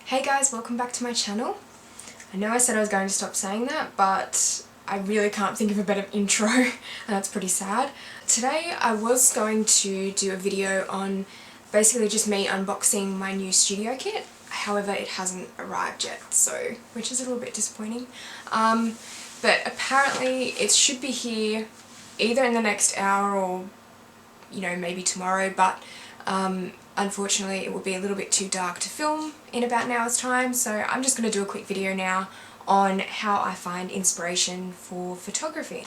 Hey guys, welcome back to my channel. I know I said I was going to stop saying that, but I really can't think of a better intro and that's pretty sad. Today I was going to do a video on basically just me unboxing my new studio kit. However, it hasn't arrived yet, so which is a little bit disappointing. But apparently it should be here either in the next hour or maybe tomorrow, but unfortunately it will be a little bit too dark to film in about an hour's time, so I'm just going to do a quick video now on how I find inspiration for photography.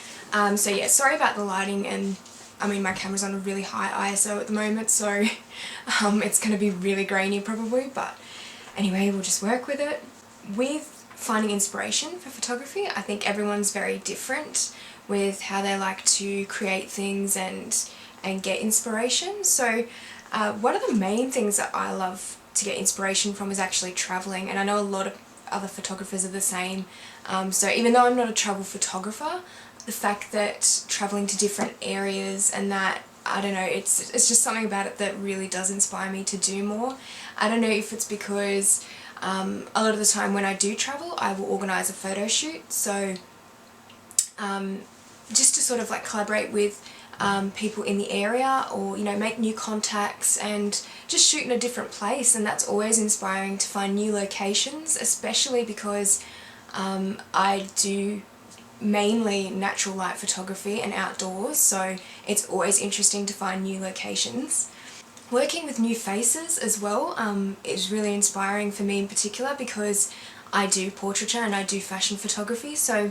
So yeah, sorry about the lighting, and I mean my camera's on a really high ISO at the moment, so it's going to be really grainy probably, but anyway, we'll just work with it. With finding inspiration for photography, I think everyone's very different with how they like to create things and get inspiration. So one of the main things that I love to get inspiration from is actually travelling, and I know a lot of other photographers are the same. So even though I'm not a travel photographer, the fact that travelling to different areas and that, I don't know, it's just something about it that really does inspire me to do more. I don't know if it's because a lot of the time when I do travel I will organise a photo shoot, so just to sort of like collaborate with people in the area, or make new contacts and just shoot in a different place, and that's always inspiring to find new locations, especially because I do mainly natural light photography and outdoors, so it's always interesting to find new locations. Working with new faces as well is really inspiring for me in particular, because I do portraiture and I do fashion photography, so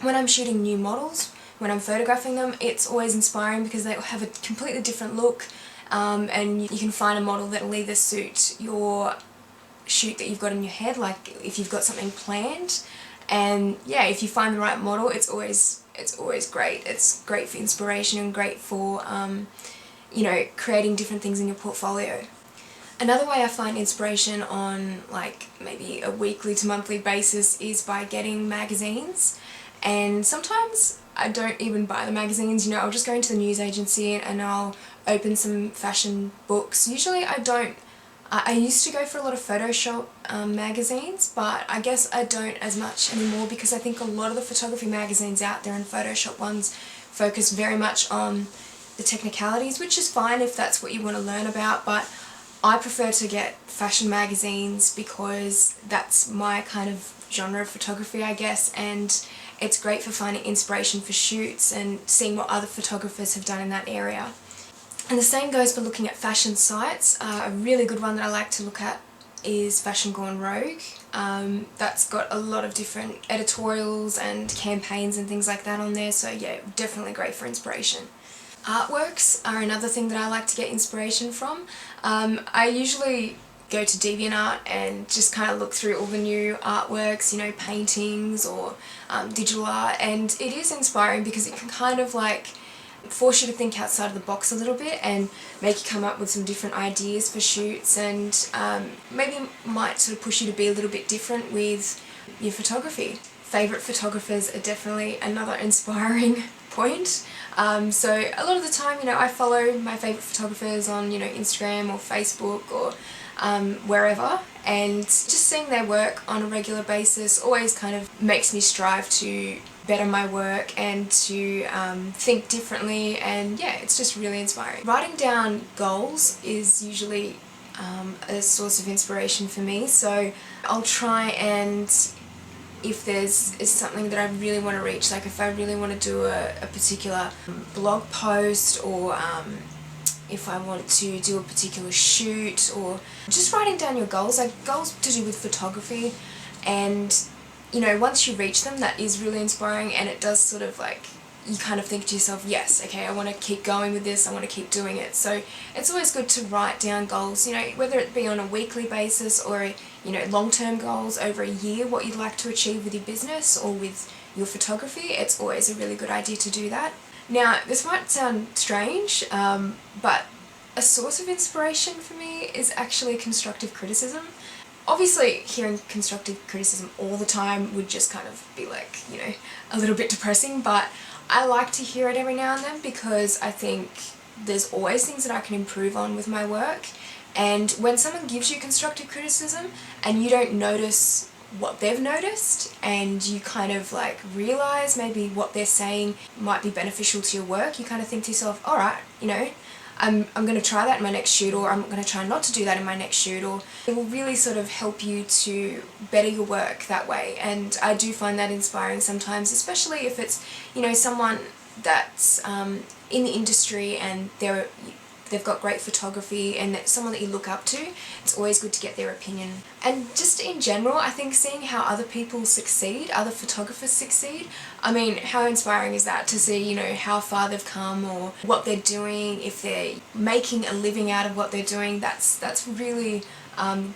when I'm shooting new models, when I'm photographing them, it's always inspiring because they have a completely different look, and you can find a model that will either suit your shoot that you've got in your head, like if you've got something planned, and yeah, if you find the right model, it's always great. It's great for inspiration and great for creating different things in your portfolio. Another way I find inspiration on like maybe a weekly to monthly basis is by getting magazines, and sometimes I don't even buy the magazines, I'll just go into the news agency and I'll open some fashion books. Usually I used to go for a lot of Photoshop magazines, but I guess I don't as much anymore, because I think a lot of the photography magazines out there and Photoshop ones focus very much on the technicalities, which is fine if that's what you want to learn about, but I prefer to get fashion magazines because that's my kind of genre of photography, I guess, and it's great for finding inspiration for shoots and seeing what other photographers have done in that area. And the same goes for looking at fashion sites. A really good one that I like to look at is Fashion Gone Rogue. That's got a lot of different editorials and campaigns and things like that on there, so yeah, definitely great for inspiration. Artworks are another thing that I like to get inspiration from. I usually go to DeviantArt and just kind of look through all the new artworks, paintings or digital art, and it is inspiring because it can kind of like force you to think outside of the box a little bit and make you come up with some different ideas for shoots, and maybe might sort of push you to be a little bit different with your photography. Favourite photographers are definitely another inspiring point. So a lot of the time, I follow my favourite photographers on, Instagram or Facebook or wherever, and just seeing their work on a regular basis always kind of makes me strive to better my work and to think differently, and yeah, it's just really inspiring. Writing down goals is usually a source of inspiration for me, so I'll try, and if is something that I really want to reach, like if I really want to do a particular blog post, or if I want to do a particular shoot, or just writing down your goals, like goals to do with photography, and once you reach them, that is really inspiring, and it does sort of like, you kind of think to yourself, yes, okay, I want to keep going with this, I want to keep doing it. So it's always good to write down goals, whether it be on a weekly basis or long-term goals over a year, what you'd like to achieve with your business or with your photography. It's always a really good idea to do that. Now, this might sound strange, but a source of inspiration for me is actually constructive criticism. Obviously, hearing constructive criticism all the time would just kind of be like, a little bit depressing, but I like to hear it every now and then because I think there's always things that I can improve on with my work, And when someone gives you constructive criticism and you don't notice what they've noticed, and you kind of like realise maybe what they're saying might be beneficial to your work, you kind of think to yourself, alright, you know, I'm going to try that in my next shoot, or I'm going to try not to do that in my next shoot, or it will really sort of help you to better your work that way. And I do find that inspiring sometimes, especially if it's, you know, someone that's in the industry and they've got great photography and it's someone that you look up to. It's always good to get their opinion. And just in general, I think seeing how other people succeed, other photographers succeed, I mean, how inspiring is that to see, you know, how far they've come or what they're doing, if they're making a living out of what they're doing. That's really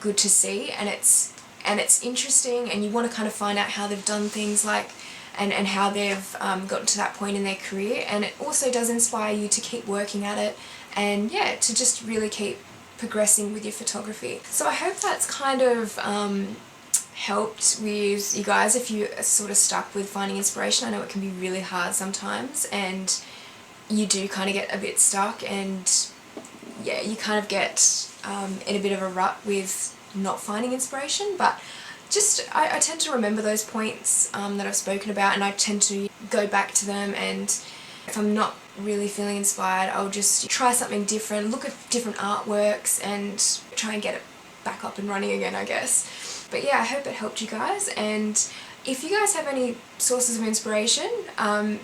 good to see, and it's interesting, and you want to kind of find out how they've done things like and how they've gotten to that point in their career. And it also does inspire you to keep working at it, and yeah, to just really keep progressing with your photography. So I hope that's kind of helped with you guys if you are sort of stuck with finding inspiration. I know it can be really hard sometimes, and you do kind of get a bit stuck, and yeah, you kind of get in a bit of a rut with not finding inspiration. But just I tend to remember those points that I've spoken about, and I tend to go back to them, and if I'm not really feeling inspired, I'll just try something different, look at different artworks and try and get it back up and running again, I guess. But yeah, I hope it helped you guys, and if you guys have any sources of inspiration,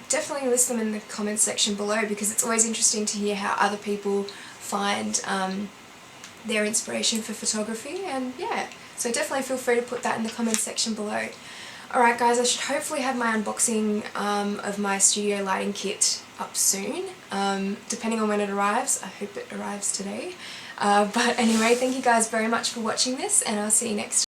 definitely list them in the comments section below, because it's always interesting to hear how other people find their inspiration for photography. And yeah, so definitely feel free to put that in the comments section below. Alright guys, I should hopefully have my unboxing of my studio lighting kit up soon, depending on when it arrives. I hope it arrives today. But anyway, thank you guys very much for watching this, and I'll see you next time.